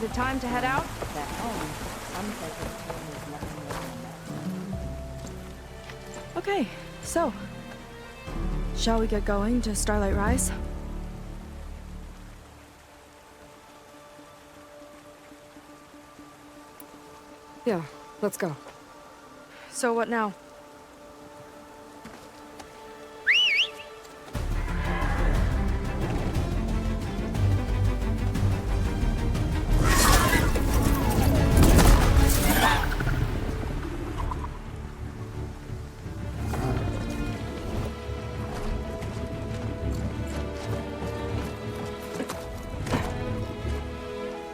Is it time to head out? Back home, some psychic is nothing more than that. Okay, so... shall we get going to Starlight Rise? Yeah, let's go. So what now?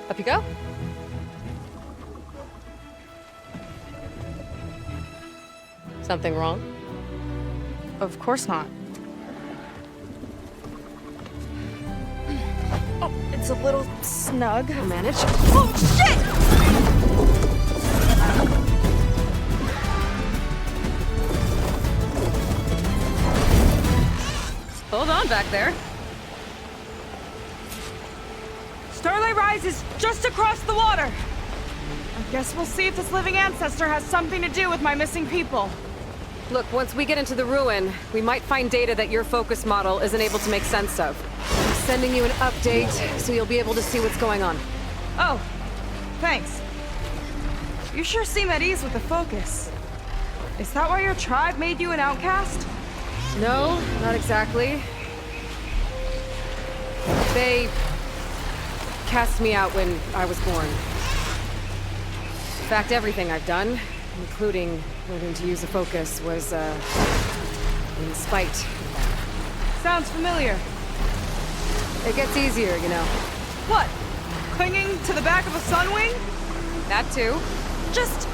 Up you go. Something wrong? Of course not. Oh, it's a little snug. I'll manage. Oh, shit! Hold on back there. Starlight Rise is just across the water. I guess we'll see if this living ancestor has something to do with my missing people. Look, once we get into the ruin, we might find data that your focus model isn't able to make sense of. I'm sending you an update so you'll be able to see what's going on. Oh, thanks. You sure seem at ease with the focus. Is that why your tribe made you an outcast? No, not exactly. They cast me out when I was born. In fact, everything I've done, including learning to use a focus, was, in spite of that. Sounds familiar. It gets easier, you know. What? Clinging to the back of a sunwing? That too. Just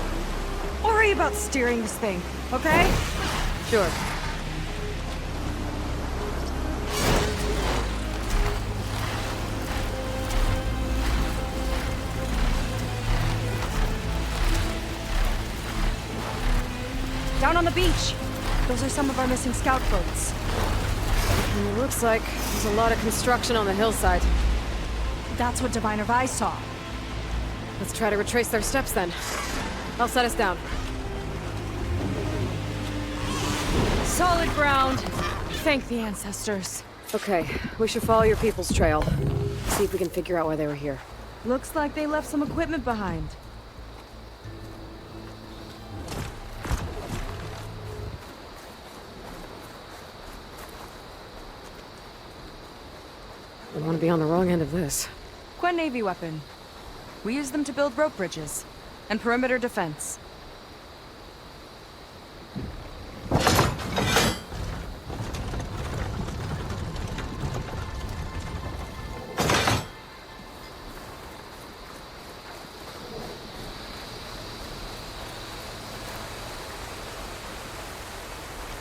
worry about steering this thing, okay? Sure. Down on the beach. Those are some of our missing scout boats. And it looks like there's a lot of construction on the hillside. That's what Diviner Vi saw. Let's try to retrace their steps then. I'll set us down. Solid ground. Thank the ancestors. Okay, we should follow your people's trail. See if we can figure out why they were here. Looks like they left some equipment behind. I don't want to be on the wrong end of this. Quen Navy weapon. We use them to build rope bridges and perimeter defense.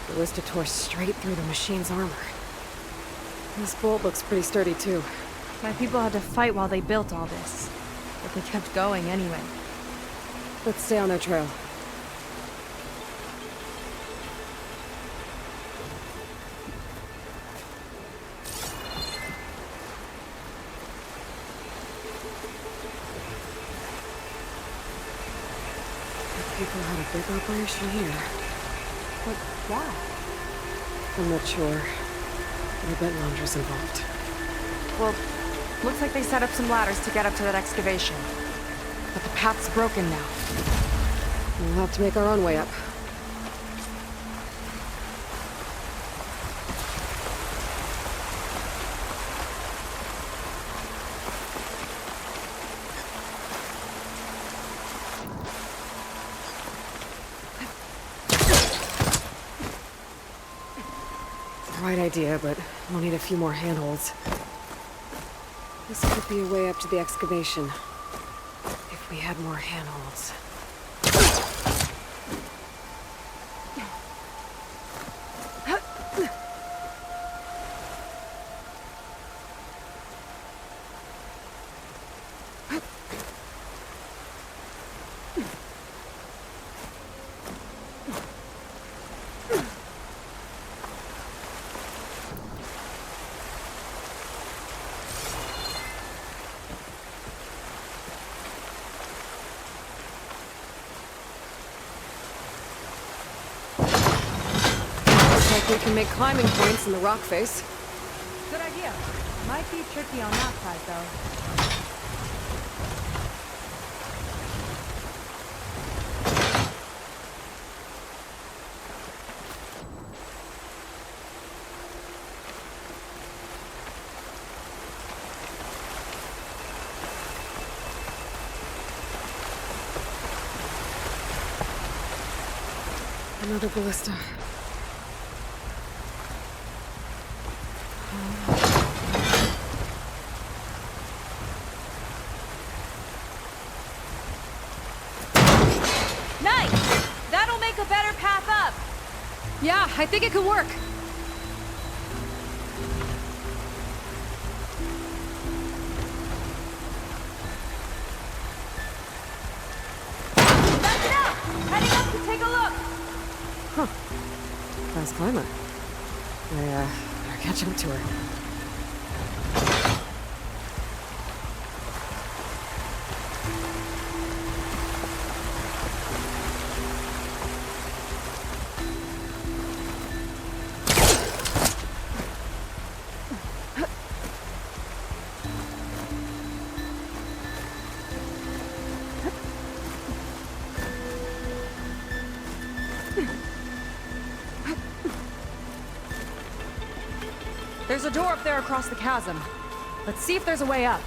The ballista tore straight through the machine's armor. This bolt looks pretty sturdy too. My people had to fight while they built all this, but they kept going anyway. Let's stay on their trail. People had a big operation here. But why? I'm not sure. I bet Londra's involved. Well, looks like they set up some ladders to get up to that excavation. But the path's broken now. We'll have to make our own way up. Right idea, but we'll need a few more handholds. This could be a way up to the excavation. If we had more handholds. if we can make climbing points in the rock face. Good idea. Might be tricky on that side, though. Another ballista. Nice! That'll make a better path up. Yeah, I think it could work. That's it out! Heading up to take a look. Fast climber. I, better catch up to her. There's a door up there across the chasm. Let's see if there's a way up.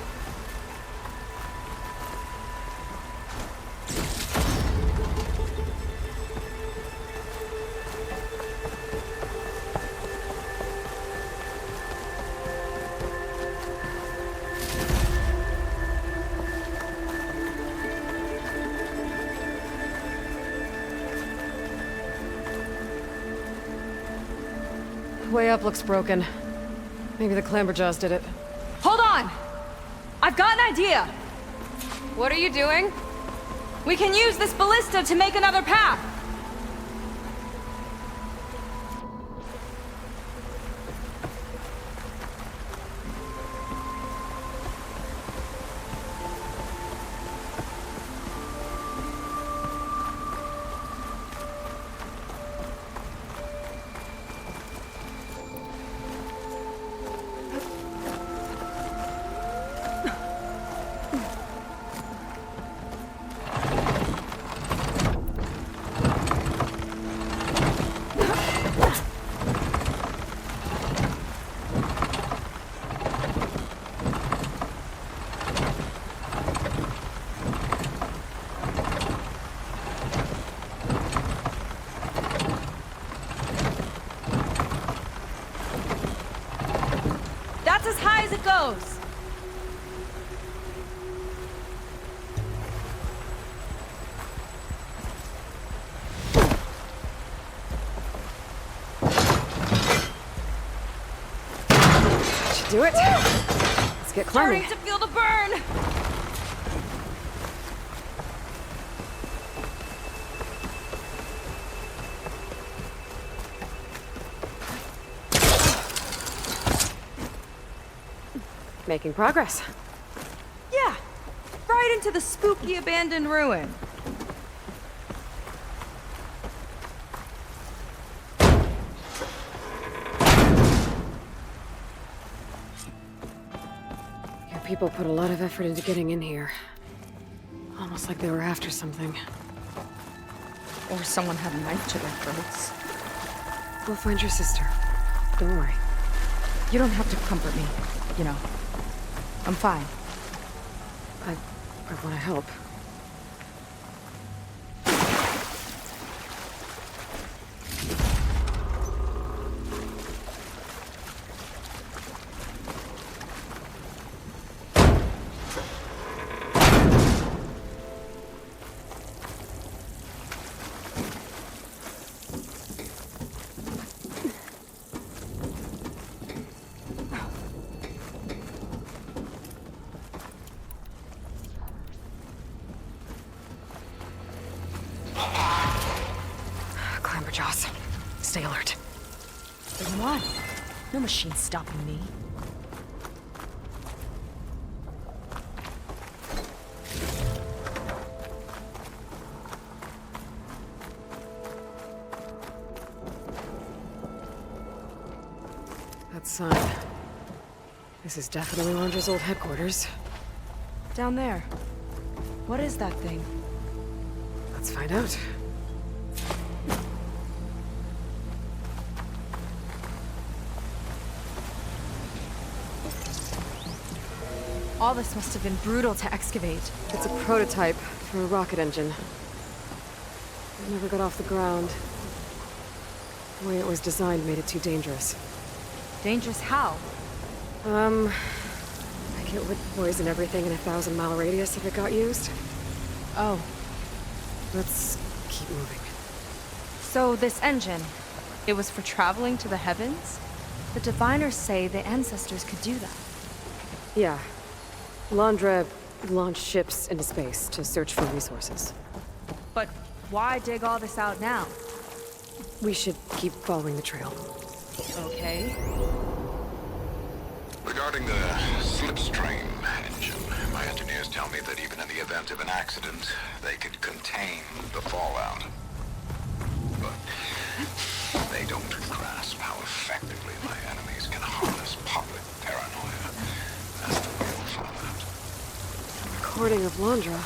Way up looks broken. Maybe the clamberjaws did it. Hold on! I've got an idea! What are you doing? We can use this ballista to make another path! That's as high as it goes. Should do it. Let's get climbing. Starting to feel the burn. Making progress. Yeah, right into the spooky abandoned ruin. Your people put a lot of effort into getting in here. Almost like they were after something. Or someone had a knife to their throats. We'll find your sister. Don't worry. You don't have to comfort me, you know. I'm fine. I want to help. Clamberjaws. Stay alert. Bring them on. No machine's stopping me. That sign. This is definitely Londra's old headquarters. Down there. What is that thing? Let's find out. All this must have been brutal to excavate. It's a prototype for a rocket engine. It never got off the ground. The way it was designed made it too dangerous. Dangerous how? Like it would poison everything in a 1,000-mile radius if it got used. Oh. Let's keep moving. So this engine, it was for traveling to the heavens? The diviners say the ancestors could do that. Yeah. Londra launched ships into space to search for resources. But why dig all this out now? We should keep following the trail. Okay. Regarding the slipstream engine, my engineers tell me that even in the event of an accident, they could contain the fallout. But they don't grasp how effectively my enemies can harness public paranoia as the real fallout. Recording of Londra.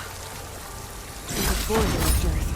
Before he left Earth.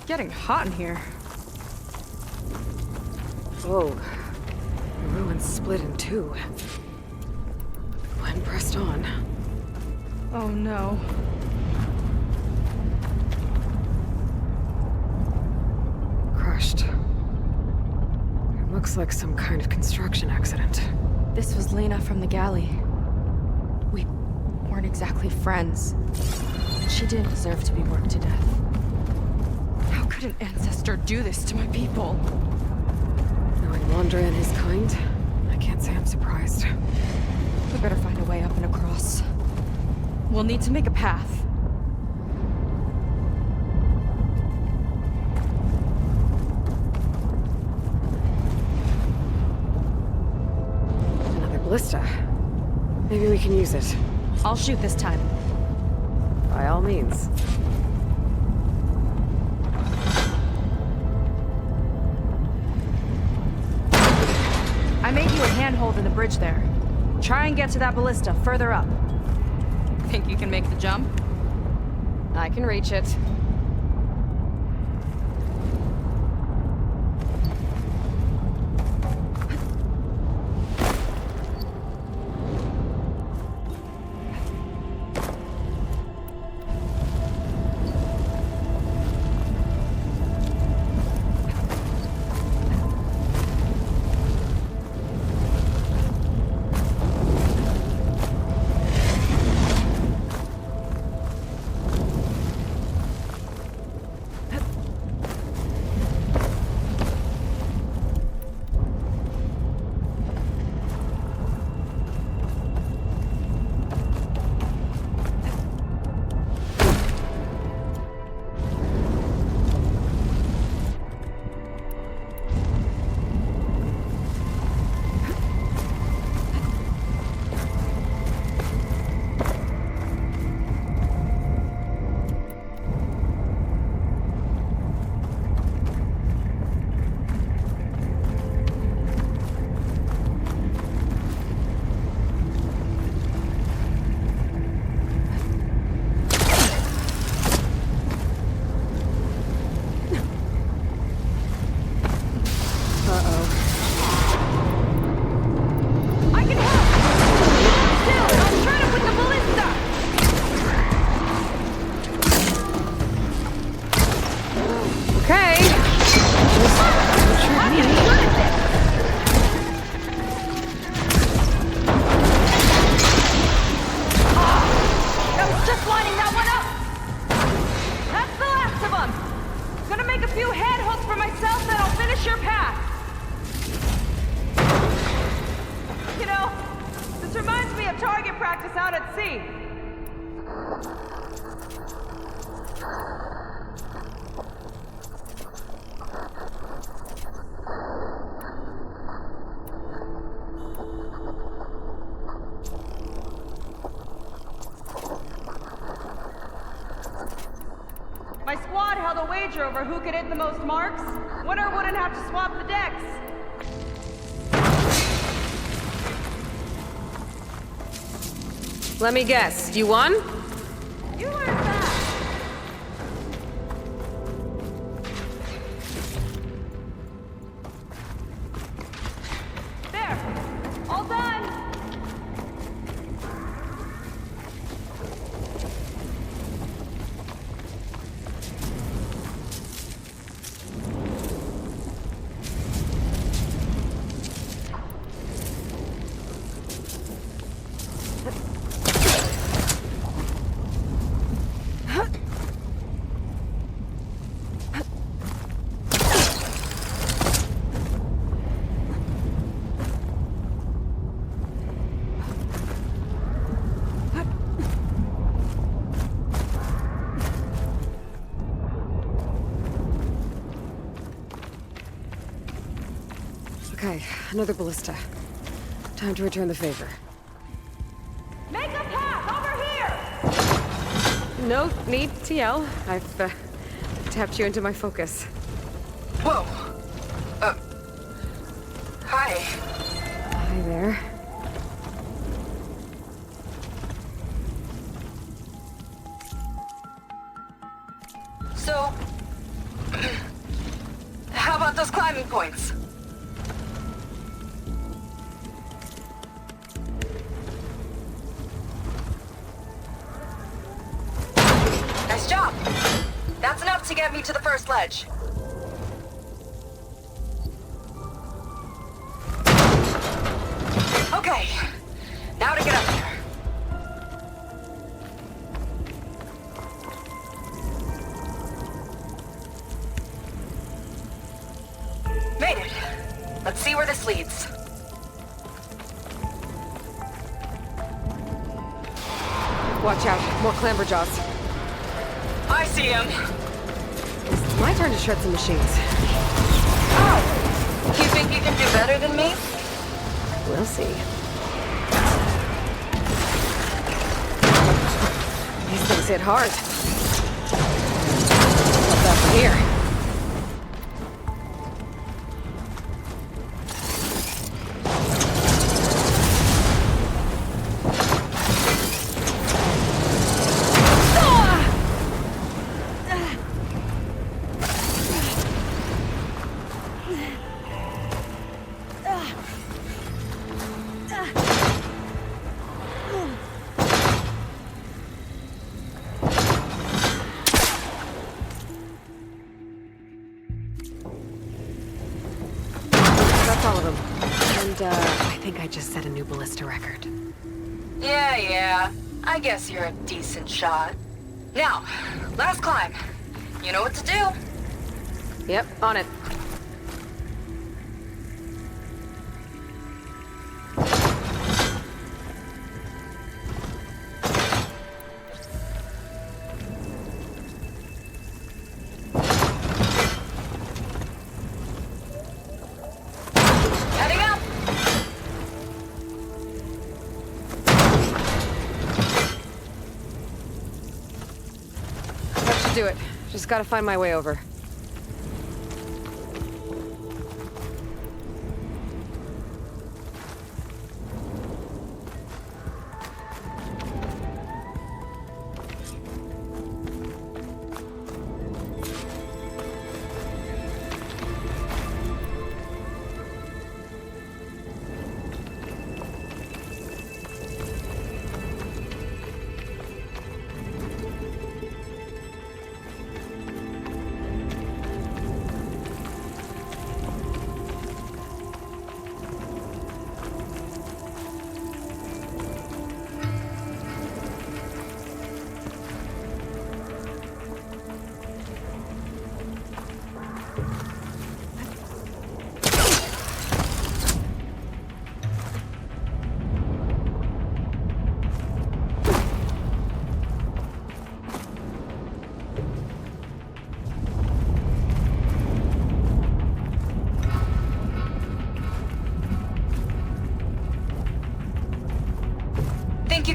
Getting hot in here. Whoa. The ruins split in two. Glen pressed on. Oh no. Crushed. It looks like some kind of construction accident. This was Lena from the galley. We weren't exactly friends. She didn't deserve to be worked to death. How could an ancestor do this to my people? Knowing Londra and his kind, I can't say I'm surprised. We better find a way up and across. We'll need to make a path. Another ballista. Maybe we can use it. I'll shoot this time. By all means. I made you a handhold in the bridge there. Try and get to that ballista further up. Think you can make the jump? I can reach it. out at sea. My squad held a wager over who could hit the most marks. Winner wouldn't have to swap the decks. Let me guess, you won? You learned that. There. All done. Okay, another ballista. Time to return the favor. Make a path over here. No need to yell. I've tapped you into my focus. Whoa. Hi. Hi there. So, how about those climbing points? Nice job. That's enough to get me to the first ledge. Okay, now to get up there. Made it. Let's see where this leads. Watch out, more clamberjaws. I see him. It's my turn to shred some machines. Oh! You think you can do better than me? We'll see. These things hit hard. What's that from here? That's all of them. And, I think I just set a new ballista record. Yeah. I guess you're a decent shot. Now, last climb. You know what to do. Yep, on it. Heading up. That should do it. Just gotta find my way over.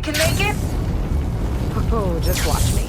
can make it? Oh, just watch me.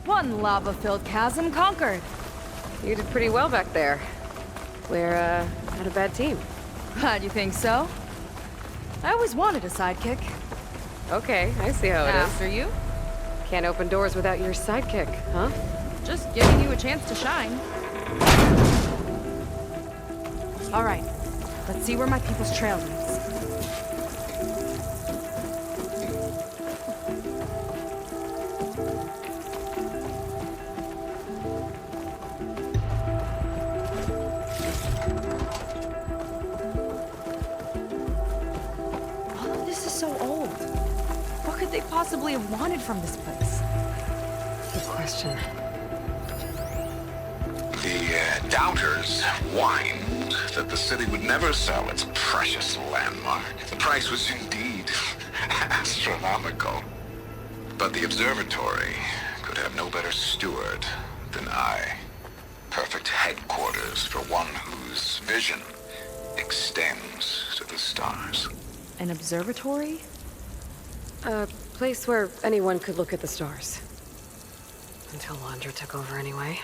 One lava-filled chasm conquered. You did pretty well back there. We're, not a bad team. Glad you think so. I always wanted a sidekick. Okay, I see how it is. After you, Can't open doors without your sidekick, huh? just giving you a chance to shine. All right, let's see where my people's trail leads. All of this is so old. What could they possibly have wanted from this place? Good question. The doubters whined that the city would never sell its precious landmark. The price was indeed astronomical. But the observatory could have no better steward than I. Perfect headquarters for one whose vision extends to the stars. An observatory? A place where anyone could look at the stars. Until Landra took over anyway.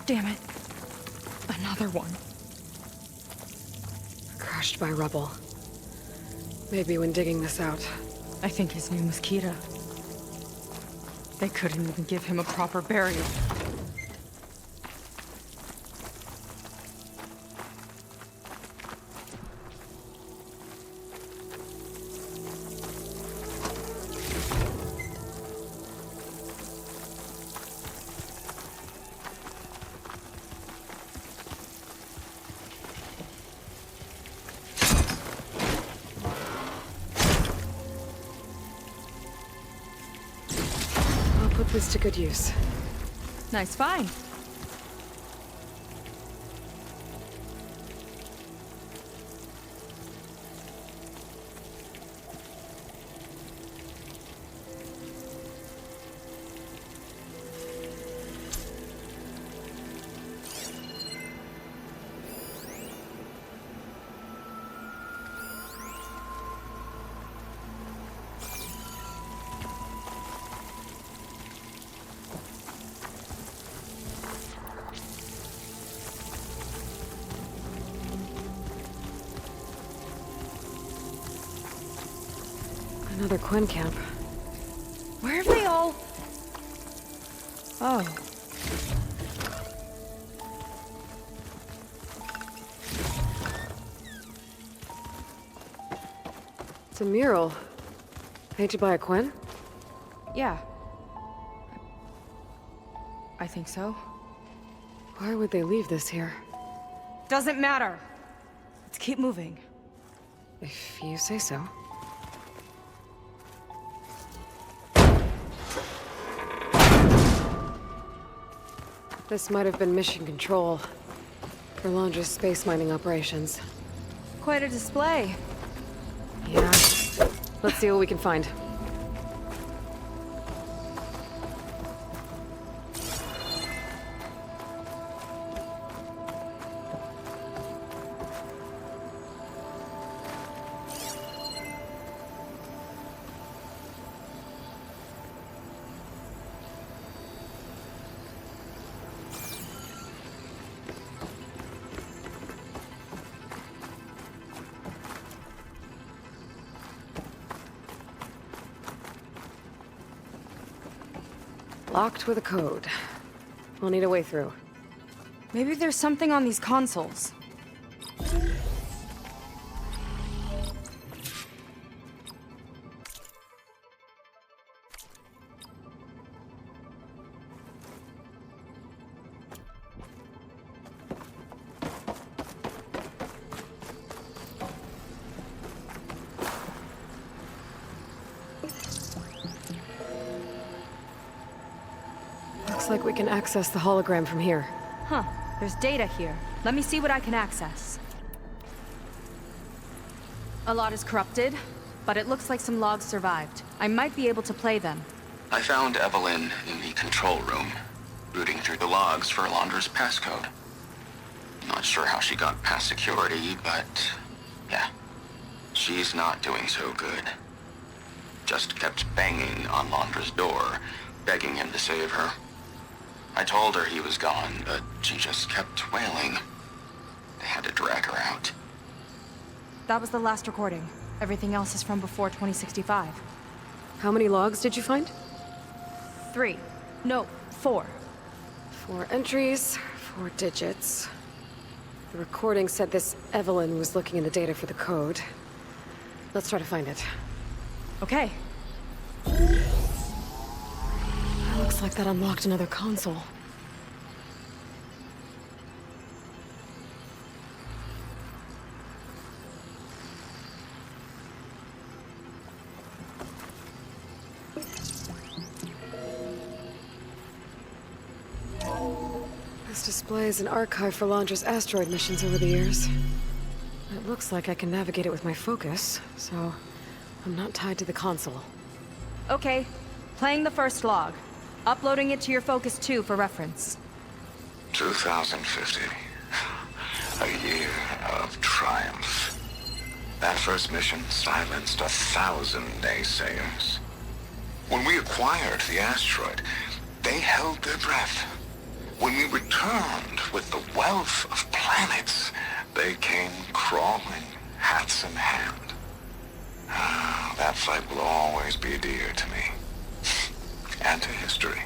Damn it. Another one. Crushed by rubble. Maybe when digging this out. I think his name was Kira. They couldn't even give him a proper burial. Put this to good use. Nice find. Another Quinn camp. Where have they all... Oh. It's a mural. Painted by a Quinn? Yeah. I think so. Why would they leave this here? Doesn't matter. Let's keep moving. If you say so. This might have been mission control for Londra's space mining operations. Quite a display. Yeah. Let's see what we can find. Locked with a code. We'll need a way through. Maybe there's something on these consoles. Looks like we can access the hologram from here. Huh. There's data here. Let me see what I can access. A lot is corrupted, but it looks like some logs survived. I might be able to play them. I found Evelyn in the control room, rooting through the logs for Londra's passcode. Not sure how she got past security, but yeah, she's not doing so good. Just kept banging on Londra's door, begging him to save her. I told her he was gone, but she just kept wailing. They had to drag her out. That was the last recording. Everything else is from before 2065. How many logs did you find? 3. No, 4. 4 entries, 4 digits. The recording said this Evelyn was looking in the data for the code. Let's try to find it. Okay. Looks like that unlocked another console. This displays an archive for Londra's asteroid missions over the years. It looks like I can navigate it with my focus, so I'm not tied to the console. Okay. Playing the first log. Uploading it to your Focus 2 for reference. 2050. A year of triumph. That first mission silenced 1,000 naysayers. When we acquired the asteroid, they held their breath. When we returned with the wealth of planets, they came crawling, hats in hand. That fight will always be dear to me. And to history.